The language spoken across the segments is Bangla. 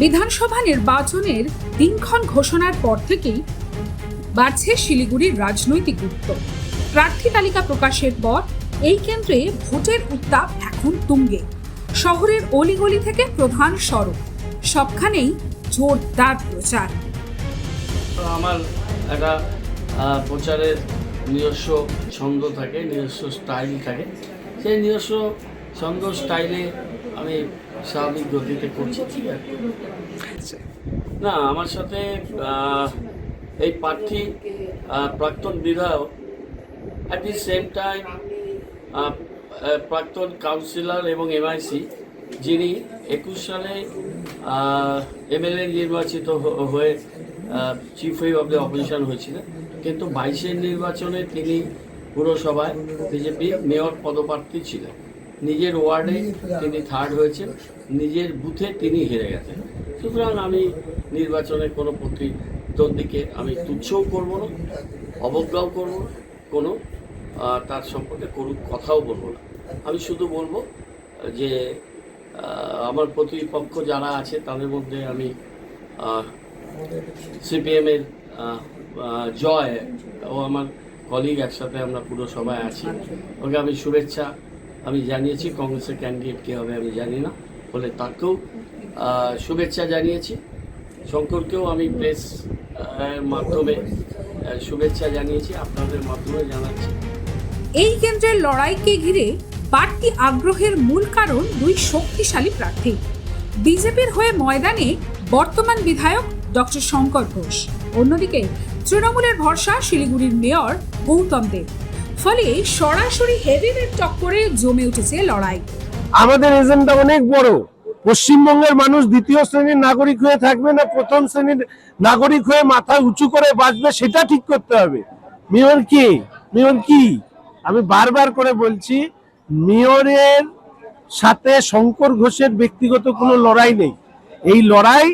বিধানসভা নির্বাচনের দিনক্ষণ ঘোষণার পর থেকেই বাড়ছে শিলিগুড়ির রাজনৈতিক গুরুত্ব। প্রার্থী তালিকা প্রকাশের পর এই কেন্দ্রে ভোটের উত্তাপ এখন তুঙ্গে। শহরের অলিগলি থেকে প্রধান সড়ক সবখানেই জোরদার প্রচার। আমার একটা প্রচারের নিজস্ব ছন্দ থাকে, নিজস্ব স্টাইল থাকে। সেই নিজস্ব ছন্দ স্টাইলে আমি স্বাভাবিক গতিতে করছি। ঠিক আছে না, আমার সাথে এই প্রার্থী প্রাক্তন বিধায়ক, অ্যাট দি সেম টাইম প্রাক্তন কাউন্সিলর এবং এমআইসি, যিনি 21 সালে এমএলএ নির্বাচিত হয়ে chief whip of the opposition হয়েছিলেন, কিন্তু 22-এর নির্বাচনে তিনি পুরসভায় বিজেপি মেয়র পদপ্রার্থী ছিলেন। নিজের ওয়ার্ডে তিনি থার্ড হয়েছেন, নিজের বুথে তিনি হেরে গেছেন। সুতরাং আমি নির্বাচনে কোনো প্রতিদ্বন্দ্বীকে আমি তুচ্ছও করব না, অবজ্ঞাও করব না, কোনো তার সম্পর্কে কোনো কথাও বলবো না। আমি শুধু বলবো যে আমার প্রতিপক্ষ যারা আছে তাদের মধ্যে আমি সিপিএমের জয় ও আমার কলিগ, একসাথে আমরা পুরসভায় আছি, ওকে আমি শুভেচ্ছা আমি জানিয়েছি। কংগ্রেসের ক্যান্ডিডেট কী হবে আমি জানি না, বলে তাকেও শুভেচ্ছা জানিয়েছি। শঙ্করকেও আমি প্রেস মাধ্যমে শুভেচ্ছা জানিয়েছি, আপনাদের মাধ্যমে জানাচ্ছি। এই কেন্দ্রের লড়াইকে ঘিরে বাড়তি আগ্রহের মূল কারণ দুই শক্তিশালী প্রার্থী। বিজেপির হয়ে ময়দানে বর্তমান বিধায়ক ডক্টর শঙ্কর ঘোষ, অন্যদিকে তৃণমূলের ভরসা শিলিগুড়ির মেয়র গৌতম দেব। ফলে সরাসরি হেভিওয়েট টক্করে জমে উঠেছে লড়াই। আমাদের এজেন্ডা অনেক বড়। পশ্চিমবঙ্গের মানুষ দ্বিতীয় শ্রেণীর নাগরিক হয়ে থাকবে না প্রথম শ্রেণীর নাগরিক হয়ে মাথা উঁচু করে বাঁচবে, সেটা ঠিক করতে হবে। মেয়র কি আমি বারবার করে বলছি, মেয়রের সাথে শঙ্কর ঘোষের ব্যক্তিগত কোনো লড়াই নেই। এই লড়াই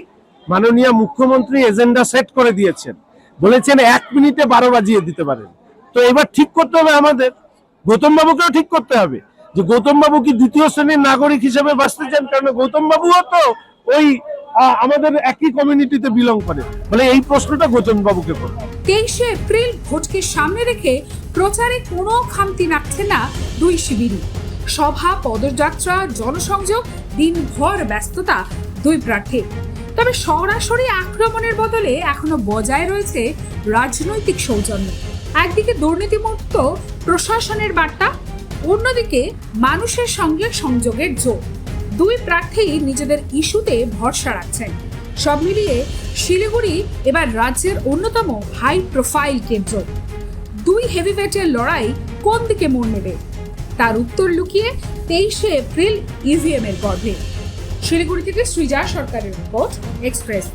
মাননীয় মুখ্যমন্ত্রী এজেন্ডা সেট করে দিয়েছেন, বলেছেন 1 মিনিটে 12 বাজিয়ে দিতে পারেন। তো এবার ঠিক করতে হবে আমাদের, গৌতম বাবুকেও ঠিক করতে হবে যে গৌতম বাবু কি দ্বিতীয় শ্রেণীর নাগরিক হিসেবে বাঁচতে চান, কারণ গৌতম বাবুও তো ওই আমাদের একই কমিউনিটিতে বিলং করে। বলে এই প্রশ্নটা গৌতম বাবুকে করো। 23শে এপ্রিল ভোটকে সামনে রেখে প্রচারে কোনো খামতি রাখছে না দুই শিবিরই। সভা, পদযাত্রা, জনসংযোগ, দিনভর ব্যস্ততা দুই প্রার্থী। তবে সরাসরি আক্রমণের বদলে এখনো বজায় রয়েছে রাজনৈতিক সৌজন্য। একদিকে দুর্নীতিমুক্ত প্রশাসনের বার্তা, অন্যদিকে মানুষের সঙ্গে সংযোগের জোর। দুই প্রার্থী নিজেদের ইস্যুতে ভরসা রাখছেন। সব মিলিয়ে শিলিগুড়ি এবার রাজ্যের অন্যতম হাই প্রোফাইল কেন্দ্র। দুই হেভিওয়েটের লড়াই কোন দিকে মোড় নেবে তার উত্তর লুকিয়ে 23শে এপ্রিল ইভিএম এর গর্ভে। শিলিগুড়ি থেকে সৃজা সরকারের রিপোর্ট, এক্সপ্রেস।